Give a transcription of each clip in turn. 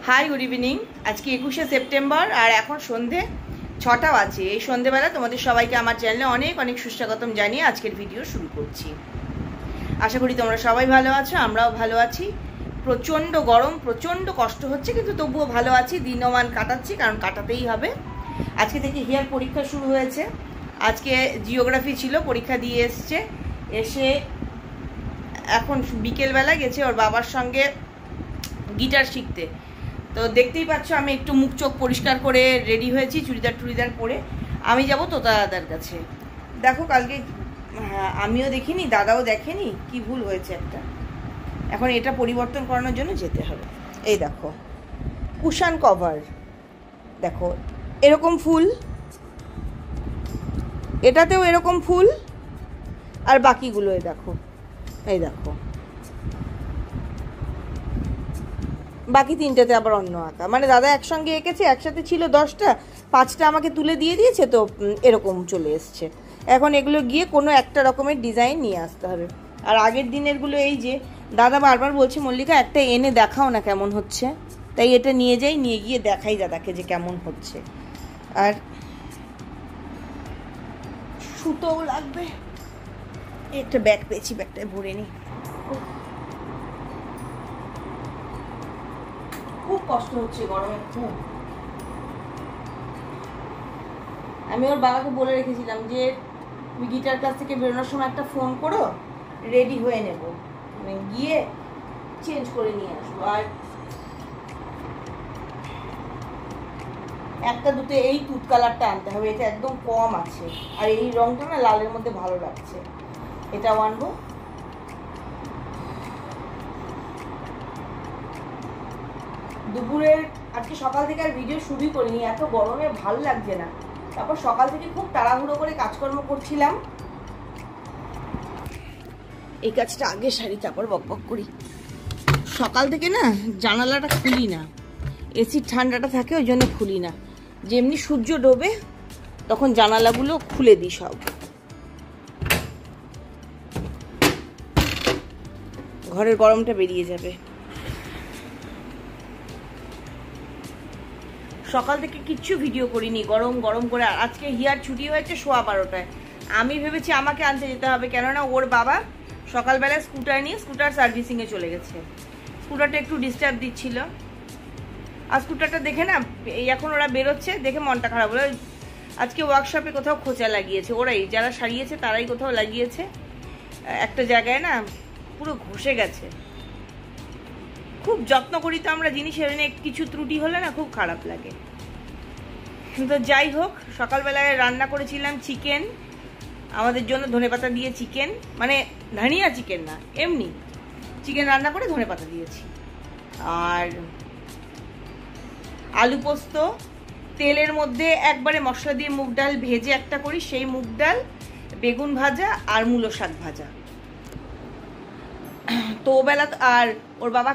Hi good evening. আজকে 21শে September আর এখন সন্ধে 6টা বাজে। এই সন্ধেবেলা তোমাদের সবাইকে আমার চ্যানেলে অনেক অনেক সুস্বাগতম জানিয়ে আজকের ভিডিও শুরু করছি। আশা করি তোমরা সবাই ভালো আছো, আমরাও ভালো আছি। প্রচণ্ড গরম, প্রচণ্ড কষ্ট হচ্ছে, কিন্তু তবুও ভালো আছি, দিনমান কাটাচ্ছি, কারণ কাটাতেই হবে। আজকে থেকে হিয়ার পরীক্ষা শুরু হয়েছে। আজকে জিওগ্রাফি ছিল, পরীক্ষা দিয়ে এসে এখন বিকেলবেলা গেছে ওর বাবার সঙ্গে গিটার শিখতে। তো দেখতেই পাচ্ছ আমি একটু মুখ চোখ পরিষ্কার করে রেডি হয়েছি, চুড়িদার পরে আমি যাব তোতা দাদার কাছে। দেখো কালকে আমিও দেখিনি, দাদাও দেখেনি, কি ভুল হয়েছে একটা। এখন এটা পরিবর্তন করানোর জন্য যেতে হবে। এই দেখো কুশান কভার, দেখো এরকম ফুল, এটাতেও এরকম ফুল, আর বাকিগুলো দেখো, এই দেখো বাকি 3টাতে আবার অন্য আঁকা। মানে দাদা একসঙ্গে এঁকেছে, একসাথে ছিল 10টা, 5টা আমাকে তুলে দিয়ে দিয়েছে, তো এরকম চলে এসছে। এখন এগুলো গিয়ে কোনো একটা রকমের ডিজাইন নিয়ে আসতে হবে। আর আগের দিনেরগুলো এই যে দাদা বারবার বলছে মল্লিকা একটা এনে দেখাও না কেমন হচ্ছে, তাই এটা নিয়ে যাই, নিয়ে গিয়ে দেখাই দাদাকে যে কেমন হচ্ছে। আর সুতোও লাগবে, একটা ব্যাগ পেয়েছি, ব্যাগটায় ভরে নিই। খুব কষ্ট হচ্ছে গরমে, খুব। আমি ওর বাবাকে বলে রেখেছিলাম যে তুমি গিটার ক্লাস থেকে বেরোনোর সময় একটা ফোন করো, রেডি হয়ে নেব, মানে গিয়ে চেঞ্জ করে নিয়ে আসবো। আর একটা দুটো এই তুত কালারটা আনতে হবে, এটা একদম কম আছে, আর এই রংটা না লালের মধ্যে ভালো লাগছে, এটাও আনবো। দুপুরের আজকে সকাল থেকে আর ভিডিও শুরুই করিনি, এত গরমে ভালো লাগছে না। তারপর সকাল থেকে খুব তাড়াহুড়ো করে কাজকর্ম করছিলাম। এই কাজটা আগে সারি, তারপর বকবক করি। সকাল থেকে না জানালাটা খুলি না, এসির ঠান্ডাটা থাকে ওই জন্য খুলি না। যেমনি সূর্য ডোবে তখন জানালাগুলো খুলে দিই সব, ঘরের গরমটা বেরিয়ে যাবে। সকাল থেকে কিচ্ছু ভিডিও করিনি, গরম গরম করে। আজকে হিয়ার ছুটি হয়েছে 12:15টায়। আমি ভেবেছি আমাকে আনতে যেতে হবে, কেননা ওর বাবা সকালবেলায় স্কুটার নিয়ে স্কুটার সার্ভিসিংয়ে চলে গেছে। স্কুটারটা একটু ডিস্টার্ব দিচ্ছিল, আর স্কুটারটা দেখে না এই এখন ওরা বেরোচ্ছে দেখে মনটা খারাপ হলো। আজকে ওয়ার্কশপে কোথাও খোঁচা লাগিয়েছে, ওরাই যারা সারিয়েছে তারাই কোথাও লাগিয়েছে একটা জায়গায়, না পুরো ঘষে গেছে। খুব যত্ন করি তো আমরা জিনিসের, কিছু ত্রুটি হলে না খুব খারাপ লাগে। তো যাই হোক, সকালবেলায় রান্না করেছিলাম চিকেন, আমাদের জন্য ধনেপাতা দিয়ে চিকেন, মানে ধনিয়া চিকেন না, এমনি চিকেন রান্না করে ধনেপাতা দিয়েছি। আর আলু পোস্ত, তেলের মধ্যে একবারে মশলা দিয়ে মুগ ডাল ভেজে একটা করি, সেই মুগ ডাল, বেগুন ভাজা আর মূলো শাক ভাজা। তো ওবেলা, আর ওর বাবা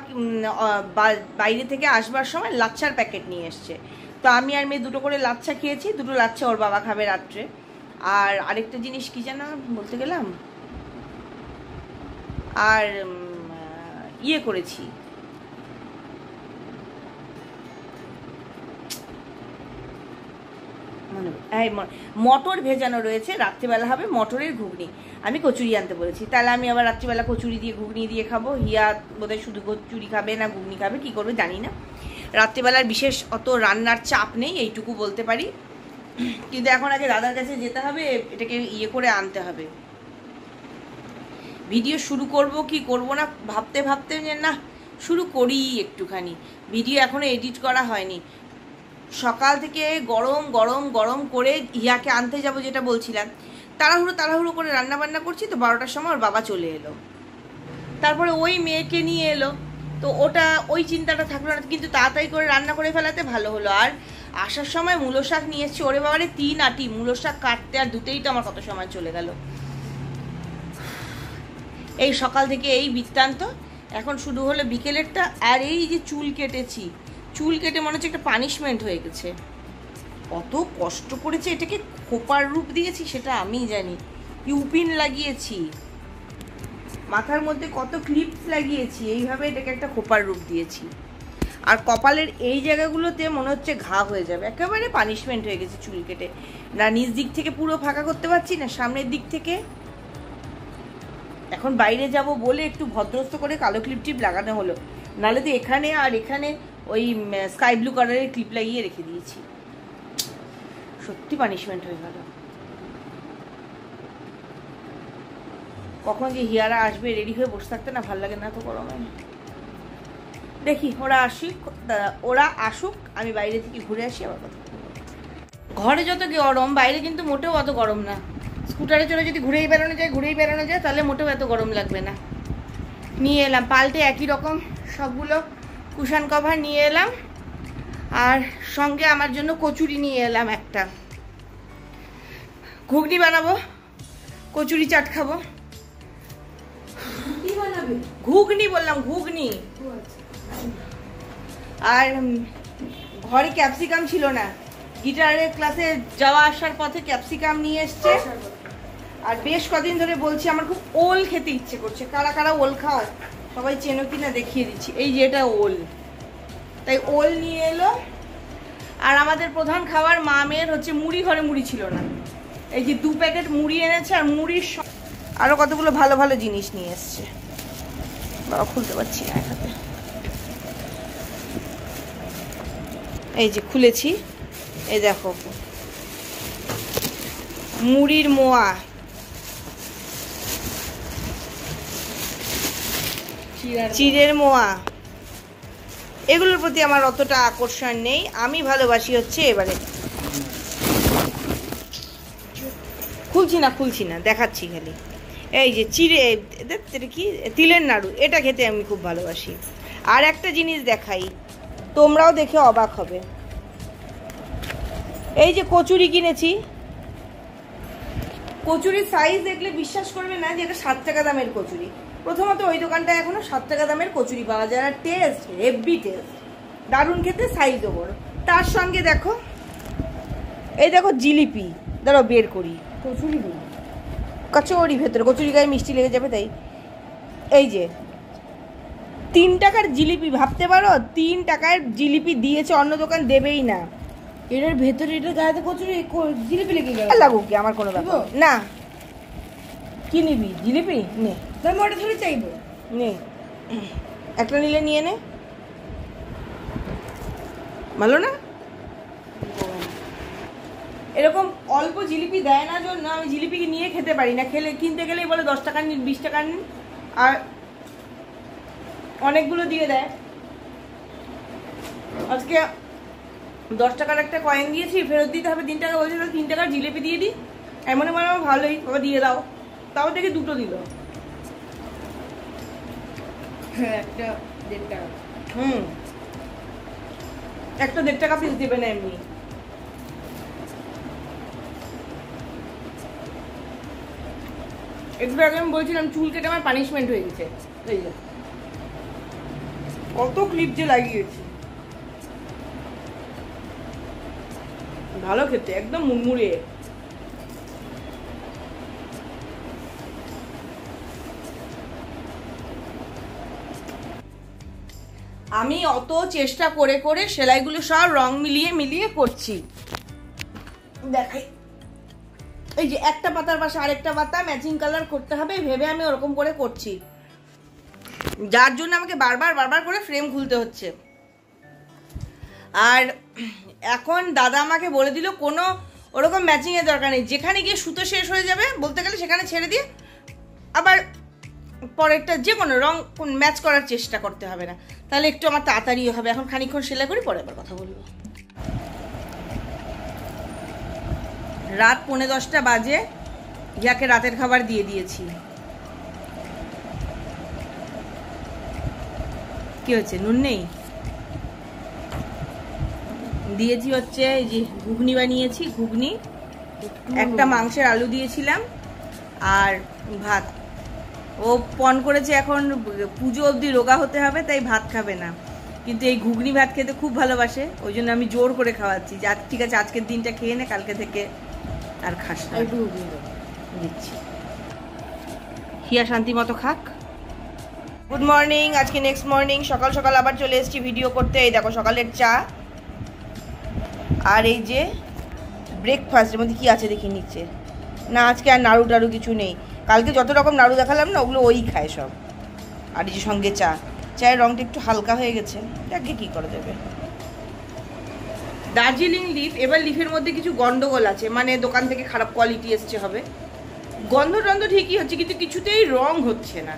বাইরে থেকে আসবার সময় লাচ্ছার প্যাকেট নিয়ে এসছে, তো আমি আর মেয়ে দুটো করে লাচ্ছা খেয়েছি, দুটো লাচ্ছা ওর বাবা খাবে রাত্রে। আর আরেকটা জিনিস কি যেন বলতে গেলাম, আর ইয়ে করেছি, মটর ভেজানো রয়েছে, রাত্রিবেলা হবে মটরের ঘুগনি। আমি কচুরি আনতে বলেছি, তাহলে আমি আবার রাত্রিবেলা কচুরি দিয়ে ঘুগনি দিয়ে খাবো। হিয়া বোধহয় শুধু কচুরি খাবে না ঘুগনি খাবে, কি করবে জানি না। রাত্রিবেলার বিশেষ অত রান্নার চাপ নেই, এইটুকু বলতে পারি। কিন্তু এখন আগে দাদার কাছে যেতে হবে, এটাকে ইয়ে করে আনতে হবে। ভিডিও শুরু করব কি করব না ভাবতে ভাবতে যে না শুরু করি একটুখানি। ভিডিও এখনো এডিট করা হয়নি। সকাল থেকে গরম গরম গরম করে হিয়াকে আনতে যাব যেটা বলছিলাম, তাড়াহুড়ো করে রান্না বান্না করছি, তো 12টার সময় ওর বাবা চলে এলো। তারপরে ওই মেয়েকে নিয়ে এলো, তো ওটা ওই চিন্তাটা থাকলো না, কিন্তু তাড়াতাড়ি করে রান্না করে ফেলাতে ভালো হলো। আর আসার সময় মূলো শাক নিয়ে এসেছি, ওরে বাবারে 3 আটি মূলো শাক কাটতে, আর দুটোই তো আমার কত সময় চলে গেল। এই সকাল থেকে এই বৃত্তান্ত। এখন শুরু হলো বিকেলেরটা। আর এই যে চুল কেটেছি, চুল কেটে মনে হচ্ছে একটা পানিশমেন্ট হয়ে গেছে, কত কষ্ট করেছে, এটাকে খোপার রূপ দিয়েছি সেটা আমিই জানি। ইউপিন লাগিয়েছি, মাথার মধ্যে কত ক্লিপস লাগিয়েছি, এইভাবে এটাকে একটা খোপার রূপ দিয়েছি। আর কপালের এই জায়গাগুলোতে মনে হচ্ছে ঘা হয়ে যাবে, একেবারে পানিশমেন্ট হয়ে গেছে চুল কেটে। না নিচ দিক থেকে পুরো ফাঁকা করতে পারছি না সামনের দিক থেকে। এখন বাইরে যাব বলে একটু ভদ্রস্থ করে কালো ক্লিপ টিপ লাগানো হলো, নাহলে তো এখানে আর এখানে ওই স্কাই ব্লু কালারের ক্লিপ লাগিয়ে রেখে দিয়েছি। সত্যি পানিশমেন্ট হয়ে গেল। কখন যে হিয়ারা আসবে রেডি হয়ে বসে থাকতে না ভালো লাগে না তো গরমে। দেখি ওরা আসুক, আমি বাইরে থেকে ঘুরে আসি আবার কথা। ঘরে যত গরম, বাইরে কিন্তু মোটেও অত গরম না। স্কুটারে চলে যদি ঘুরেই বেড়ানো যায় তাহলে মোটেও এত গরম লাগবে না। নিয়ে এলাম পাল্টে একই রকম সবগুলো কুশন কভার নিয়ে এলাম, আর সঙ্গে আমার জন্য কচুরি নিয়ে এলাম একটা। ঘুগনি বানাবো, কচুরি চাট খাবো। ঘুগনি বললাম, ঘুগনি। আর ঘরে ক্যাপসিকাম ছিল না, গিটারের ক্লাসে যাওয়া আসার পথে ক্যাপসিকাম নিয়ে এসছে। আর বেশ কদিন ধরে বলছি আমার খুব ওল খেতে ইচ্ছে করছে। কারা কারা ওল খাও সবাই চেনো কিনা দেখিয়ে দিচ্ছি। এই যে এটা ওল, তাই ওল নিয়ে এলো। আর আমাদের প্রধান খাবার মা মেয়ের হচ্ছে মুড়ি, ঘরে মুড়ি ছিল না, এই যে 2 প্যাকেট মুড়ি এনেছে। আর মুড়ির আরো কতগুলো ভালো ভালো জিনিস নিয়ে এসছে, বাবা খুলতে পারছি না এখানে। এই যে খুলেছি, এই দেখো মুড়ির মোয়া, চিড়ের মোয়া। এগুলোর প্রতি আমার অতটা আকর্ষণ নেই, আমি ভালোবাসি হচ্ছে এবারে খুলছি না দেখাচ্ছি খালি। এই যে চিড়ে, কি তিলের নাড়ু, এটা খেতে আমি খুব ভালোবাসি। আর একটা জিনিস দেখাই, তোমরাও দেখে অবাক হবে। এই যে কচুরি কিনেছি, কচুরির সাইজ দেখলে বিশ্বাস করবে না যে এটা 7 টাকা দামের কচুরি। প্রথমত ওই দোকানটায় এখনো 7 টাকা দামের কচুরি পাওয়া যায়, আর টেস্ট হেভি টেস্ট, দারুণ খেতে, সাইজও বড়। তার সঙ্গে দেখো, এই দেখো জিলিপি, দাঁড়াও বের করি। কচুরি ভেতরে, কচুরি গায়ে মিষ্টি লেগে যাবে তাই। এই যে 3 টাকার জিলিপি, ভাবতে পারো 3 টাকার জিলিপি দিয়েছে, অন্য দোকান দেবেই না। এটার ভেতরে এটা গায়ে কচুরি জিলিপি লেগে গেল, লাগুক কি আমার কোনো ব্যাপার না। কি নিবি? জিলিপি নে, আমি ওটা ধরে চাইবো। নে একটা নিলে নিয়ে নে, ভালো না? এরকম অল্প জিলিপি দেয় না জন্য আমি জিলিপি নিয়ে খেতে পারি না। কিনতে গেলেই বলে 10 টাকা নিন, 20 টাকা নিন, আর অনেকগুলো দিয়ে দেয়। আজকে 10 টাকার একটা কয়েন দিয়েছি, ফেরত দিতে হবে 3 টাকা, বলছে 3 টাকার জিলিপি দিয়ে দিই। এমন মনে আমার ভালোই, বাবা দিয়ে দাও। তাও দেখে 2টো দিল। একটা 1.5 টাকা। একটা 1.5 টাকা পিস দেবে না এমনি। একটু আগে আমি বলছিলাম চুল কেটে আমার পানিশমেন্ট হয়ে গেছে। এই যে কত ক্লিপ যে লাগিয়েছি, ভালো খেতে, একদম মুড়মুড়ে। আমি অত চেষ্টা করে করে সেলাইগুলো সব রং মিলিয়ে মিলিয়ে করছি। দেখাই, এই যে একটা পাতার পাশে আরেকটা পাতা ম্যাচিং কালার করতে হবে ভেবে আমি ওরকম করে করছি, যার জন্য আমাকে বারবার বারবার করে ফ্রেম খুলতে হচ্ছে। আর এখন দাদা আমাকে বলে দিল কোনো ওরকম ম্যাচিং এর দরকার নেই, যেখানে গিয়ে সুতো শেষ হয়ে যাবে বলতে গেলে সেখানে ছেড়ে দিয়ে আবার পরেরটা যে কোনো রং ম্যাচ করার চেষ্টা করতে হবে না, তাহলে একটু আমার তাড়াতাড়ি হবে। এখন খানিকক্ষণ সেলাই করি, পরে আবার কথা বলবো। রাত 10:45 বাজে, ইয়াকে রাতের খাবার দিয়ে দিয়েছি। কি হচ্ছে? নুন নেই? দিয়েছি হচ্ছে এই যে ঘুগনি বানিয়েছি, ঘুগনি, একটা মাংসের আলু দিয়েছিলাম, আর ভাত। ও পণ করেছে এখন পুজো অবধি রোগা হতে হবে, তাই ভাত খাবে না, কিন্তু এই ঘুগনি ভাত খেতে খুব ভালোবাসে, ওই জন্য আমি জোর করে খাওয়াচ্ছি যে ঠিক আছে আজকের দিনটা খেয়ে নে, কালকে থেকে আর খাস না। দিচ্ছি, হিয়া শান্তি মতো খাক। Good morning. আজকে নেক্সট মর্নিং, সকাল সকাল আবার চলে এসেছি ভিডিও করতে। এই দেখো সকালের চা আর এই যে ব্রেকফাস্টের মধ্যে কি আছে দেখি নিচ্ছে। না আজকে আর নাড়ু টাড়ু কিছু নেই, কালকে যত রকম নাড়ু দেখালাম না ওগুলো ওই খায় সব। আর এই যে সঙ্গে চা, চায়ের রঙটা একটু হালকা হয়ে গেছে, তাকে কী করা যাবে। দার্জিলিং লিফ, এবার লিফের মধ্যে কিছু গন্ডগোল আছে, মানে দোকান থেকে খারাপ কোয়ালিটি এসছে হবে। গন্ধ টন্ধ ঠিকই হচ্ছে কিন্তু কিছুতেই রং হচ্ছে না।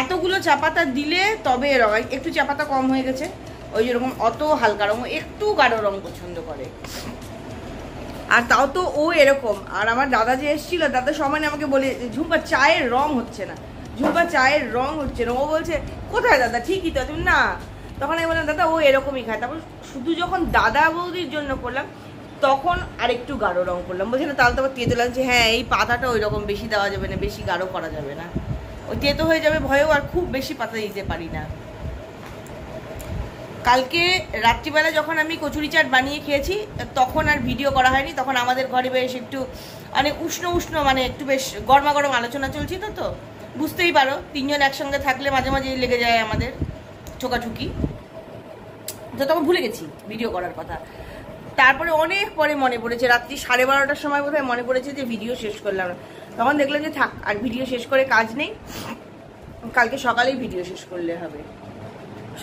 এতগুলো চা পাতা দিলে তবে রং, একটু চা পাতা কম হয়ে গেছে, ওই যেরকম অত হালকা রং, একটু গাঢ় রং পছন্দ করে। আর তাও তো ও এরকম। আর আমার দাদা যে এসেছিল, দাদা সমানে আমাকে বলে ঝুম্পা চায়ের রং হচ্ছে না, ঝুম্পা চায়ের রং হচ্ছে না। ও বলছে কোথায় দাদা, ঠিকই তো। তুমি না, তখন আমি বললাম দাদা ও এরকমই খায়। তারপর শুধু যখন দাদা বৌদির জন্য করলাম তখন আরেকটু গাঢ় রং করলাম। বলছে না তাহলে তো তেতো লাগছে। হ্যাঁ এই পাতাটা ওই রকম বেশি দেওয়া যাবে না, বেশি গাঢ় করা যাবে না, ওই তেতো হয়ে যাবে ভয়েও আর খুব বেশি পাতা দিতে পারি না। কালকে রাত্রিবেলা যখন আমি কচুরি চাট বানিয়ে খেয়েছি তখন আর ভিডিও করা হয়নি। তখন আমাদের ঘরে বেশ একটু মানে উষ্ণ উষ্ণ, মানে একটু বেশ গরমা গরম আলোচনা চলছিল। তো বুঝতেই পারো তিনজন একসঙ্গে থাকলে মাঝে মাঝেই লেগে যায় আমাদের ঠোকাঠুকি, তো তখন ভুলে গেছি ভিডিও করার কথা। তারপরে অনেক পরে মনে পড়েছে, রাত্রি 12:30টার সময় বোধহয় মনে পড়েছে যে ভিডিও শেষ করলাম না। তখন দেখলাম যে থাক, আর ভিডিও শেষ করে কাজ নেই, কালকে সকালেই ভিডিও শেষ করলে হবে।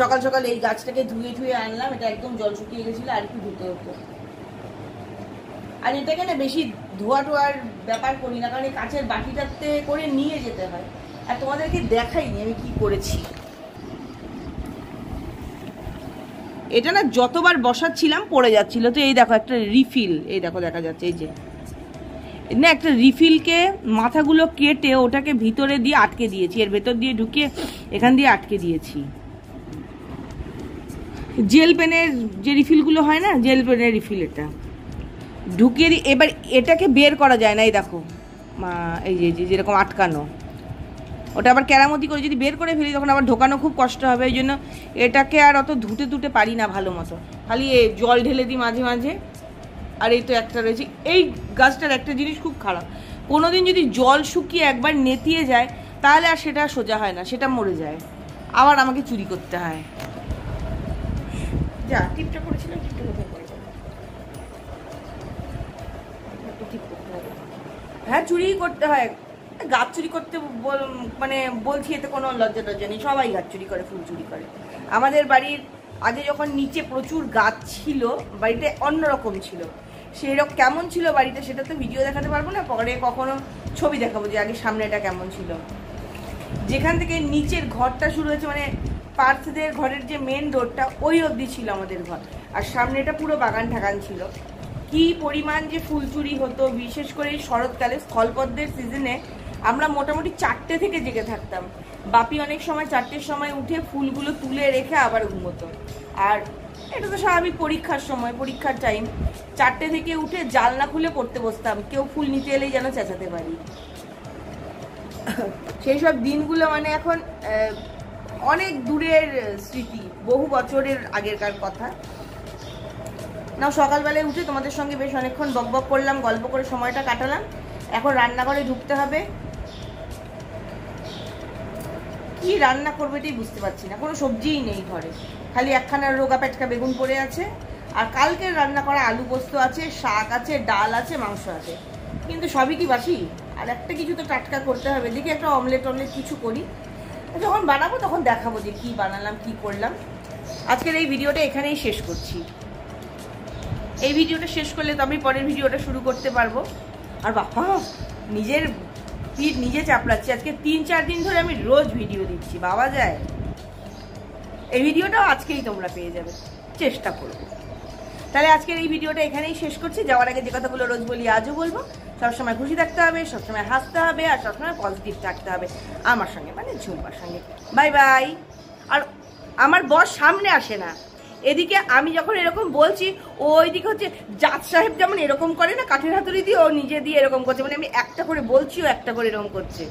সকাল সকাল এই গাছটাকে ধুয়ে ধুয়ে আনলাম, এটা একদম জল শুকিয়ে গেছিলো, আর একটু ধুতে হতো। আর এটাকে না বেশি ধোয়া টোয়ার ব্যাপার করি না, কারণ এই কাঁচের বাটিটাতে করে নিয়ে যেতে হয়। আর তোমাদেরকে দেখাইনি আমি কি করেছি। এটা না যতবার বসাচ্ছিলাম পড়ে যাচ্ছিল। তো এই দেখো একটা রিফিল, এই দেখো দেখা যাচ্ছে, এই যে না একটা রিফিলকে মাথাগুলো কেটে ওটাকে ভিতরে দিয়ে আটকে দিয়েছি, এর ভেতর দিয়ে ঢুকিয়ে এখান দিয়ে আটকে দিয়েছি। জেল পেনের যে রিফিলগুলো হয় না, জেল পেনের রিফিল, এটা ঢুকিয়ে দিই। এবার এটাকে বের করা যায় না, এই দেখো এই যে যেরকম আটকানো, ওটা আবার কেরামতি করে যদি বের করে ফেলি তখন আবার ঢোকানো খুব কষ্ট হবে। এই জন্য এটাকে আর অত ধুতে পারি না ভালো মতো, খালি জল ঢেলে দিই মাঝে মাঝে। আর এই তো একটা রয়েছে, এই গাছটার একটা জিনিস খুব খারাপ, কোনোদিন যদি জল শুকিয়ে একবার নেতিয়ে যায় তাহলে আর সেটা সোজা হয় না, সেটা মরে যায়, আবার আমাকে চুরি করতে হয়। যা টিপটা করেছিলাম, টিপটা কোথায় করে, হ্যাঁ চুরি করতে হয়। গাছ চুরি করতে মানে বলছি এতে কোনো লজ্জা টজ্জা নেই, সবাই গাছ চুরি করে, ফুল চুরি করে। আমাদের বাড়ির আগে যখন নিচে প্রচুর গাছ ছিল, বাড়িটা অন্যরকম ছিল। সেই রকম কেমন ছিল বাড়িটা সেটা তো ভিডিও দেখাতে পারবো না, পরে কখনো ছবি দেখাবো যে আগে সামনেটা কেমন ছিল। যেখান থেকে নিচের ঘরটা শুরু হয়েছে, মানে পার্থদের ঘরের যে মেন রোডটা ওই অবধি ছিল আমাদের ঘর, আর সামনেটা পুরো বাগান ঠাগান ছিল। কি পরিমাণ যে ফুল চুরি হতো, বিশেষ করে এই শরৎকালে স্থলপদ্মের সিজনে আমরা মোটামুটি 4টে থেকে জেগে থাকতাম। বাপি অনেক সময় 4টের সময় উঠে ফুলগুলো তুলে রেখে আবার ঘুমোতো। আর এটা তো স্বাভাবিক, পরীক্ষার সময়, পরীক্ষার টাইম, 4টে থেকে উঠে জানলা খুলে পড়তে বসতাম, কেউ ফুল নিতে এলেই যেন চেঁচাতে পারি। সেই সব দিনগুলো মানে এখন অনেক দূরের স্মৃতি, বহু বছরের আগেরকার কথা। না সকালবেলায় উঠে তোমাদের সঙ্গে বেশ অনেকক্ষণ বকবক করলাম, গল্প করে সময়টা কাটালাম। এখন রান্নাঘরে ঢুকতে হবে। কি রান্না করবো এটাই বুঝতে পারছি না, কোনো সবজিই নেই ঘরে, খালি একখানা রোগা পেটকা বেগুন পড়ে আছে। আর কালকের রান্না করা আলু পোস্ত আছে, শাক আছে, ডাল আছে, মাংস আছে, কিন্তু সবই কি বাসি? আর একটা কিছু তো টাটকা করতে হবে। দেখি একটা অমলেট টমলেট কিছু করি, যখন বানাবো তখন দেখাবো যে কি বানালাম, কি করলাম। আজকের এই ভিডিওটা এখানেই শেষ করছি। এই ভিডিওটা শেষ করলে তো আমি পরের ভিডিওটা শুরু করতে পারবো। আর বাবা নিজের পিঠ নিজে চাপড়াচ্ছি, আজকে 3-4 দিন ধরে আমি রোজ ভিডিও দিচ্ছি, বাবা যায়। এই ভিডিওটাও আজকেই তোমরা পেয়ে যাবে, চেষ্টা করবো। তাহলে আজকের এই ভিডিওটা এখানেই শেষ করছি। যাওয়ার আগে যে কথাগুলো রোজ বলি আজও বলবো, সবসময় খুশি থাকতে হবে, সবসময় হাসতে হবে, আর সবসময় পজিটিভ থাকতে হবে আমার সঙ্গে, মানে ঝুম্পার সঙ্গে। Bye bye. আর আমার বস সামনে আসে না, এদিকে আমি যখন এরকম বলছি ও ওইদিকে হচ্ছে জাজ সাহেব যেমন এরকম করে না কাঠের হাতুড়ি দিয়ে, ও নিজে দিয়ে এরকম করছে, মানে আমি একটা করে বলছি ও একটা করে এরকম করছে।